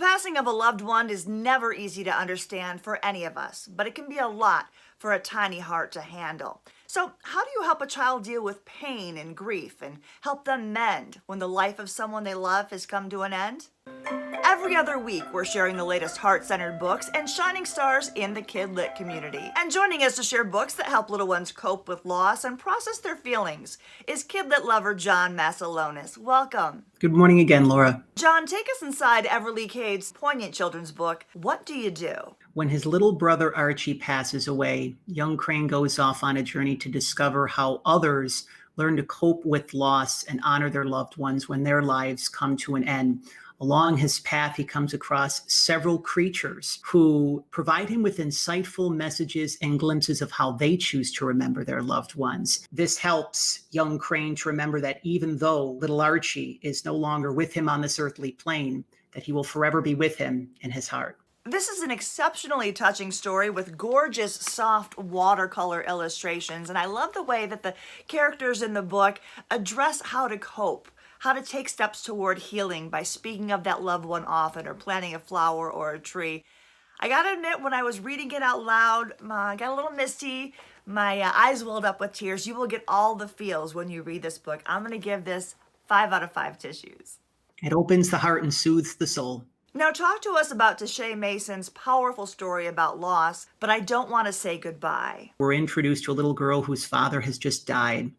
passing of a loved one is never easy to understand for any of us, but it can be a lot for a tiny heart to handle. So, how do you help a child deal with pain and grief and help them mend when the life of someone they love has come to an end? Every other week, we're sharing the latest heart-centered books and shining stars in the Kid Lit community. And joining us to share books that help little ones cope with loss and process their feelings is Kid Lit lover John Masalonis. Welcome. Good morning again, Laura. John, take us inside Everly Cade's poignant children's book, What Do You Do? When his little brother Archie passes away, young Crane goes off on a journey to discover how others learn to cope with loss and honor their loved ones when their lives come to an end. Along his path, he comes across several creatures who provide him with insightful messages and glimpses of how they choose to remember their loved ones. This helps young Crane to remember that even though little Archie is no longer with him on this earthly plane, that he will forever be with him in his heart. This is an exceptionally touching story with gorgeous, soft watercolor illustrations, and I love the way that the characters in the book address how to cope, how to take steps toward healing by speaking of that loved one often or planting a flower or a tree. I gotta admit, when I was reading it out loud, I got a little misty. My eyes welled up with tears. You will get all the feels when you read this book. I'm gonna give this 5 out of 5 tissues. It opens the heart and soothes the soul. Now talk to us about Taché Mason's powerful story about loss, but I don't want to say goodbye. We're introduced to a little girl whose father has just died.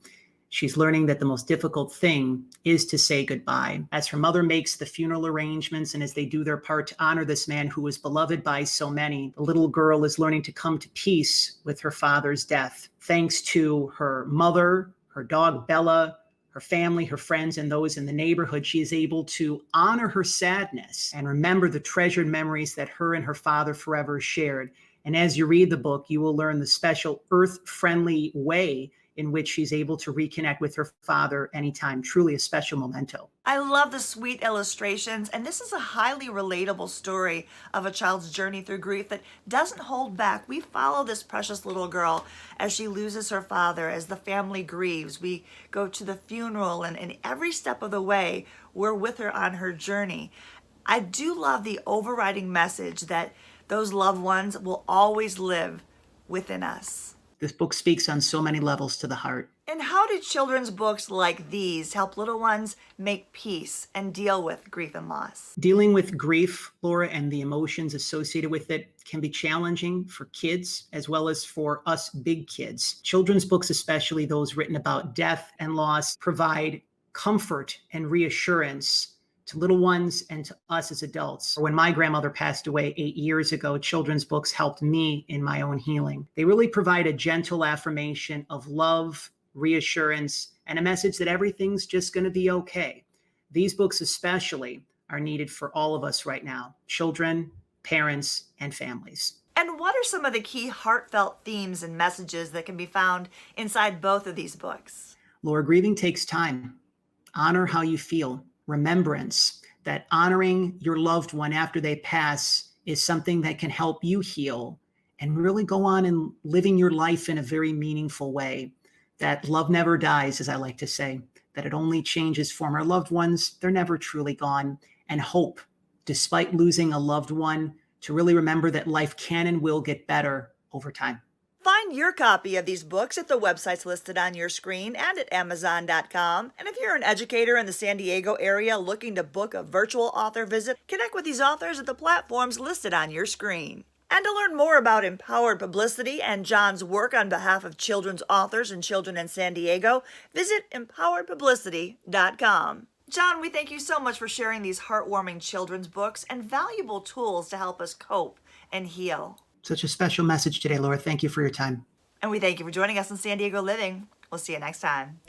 She's learning that the most difficult thing is to say goodbye. As her mother makes the funeral arrangements and as they do their part to honor this man who was beloved by so many, the little girl is learning to come to peace with her father's death. Thanks to her mother, her dog Bella, her family, her friends, and those in the neighborhood, she is able to honor her sadness and remember the treasured memories that her and her father forever shared. And as you read the book, you will learn the special earth-friendly way in which she's able to reconnect with her father anytime. Truly a special memento. I love the sweet illustrations, and this is a highly relatable story of a child's journey through grief that doesn't hold back. We follow this precious little girl as she loses her father, as the family grieves. We go to the funeral, and every step of the way, we're with her on her journey. I do love the overriding message that those loved ones will always live within us. This book speaks on so many levels to the heart. And how do children's books like these help little ones make peace and deal with grief and loss? Dealing with grief, Laura, and the emotions associated with it can be challenging for kids as well as for us big kids. Children's books, especially those written about death and loss, provide comfort and reassurance to little ones and to us as adults. When my grandmother passed away 8 years ago, children's books helped me in my own healing. They really provide a gentle affirmation of love, reassurance, and a message that everything's just going to be okay. These books especially are needed for all of us right now, children, parents, and families. And what are some of the key heartfelt themes and messages that can be found inside both of these books? Laura, grieving takes time. Honor how you feel. Remembrance, that honoring your loved one after they pass is something that can help you heal and really go on and living your life in a very meaningful way. That love never dies, as I like to say, that it only changes form. Our loved ones, they're never truly gone. And hope, despite losing a loved one, to really remember that life can and will get better over time. Find your copy of these books at the websites listed on your screen and at Amazon.com. And if you're an educator in the San Diego area looking to book a virtual author visit, connect with these authors at the platforms listed on your screen. And to learn more about Empowered Publicity and John's work on behalf of children's authors and children in San Diego, visit empoweredpublicity.com. John, we thank you so much for sharing these heartwarming children's books and valuable tools to help us cope and heal. Such a special message today, Laura. Thank you for your time. And we thank you for joining us in San Diego Living. We'll see you next time.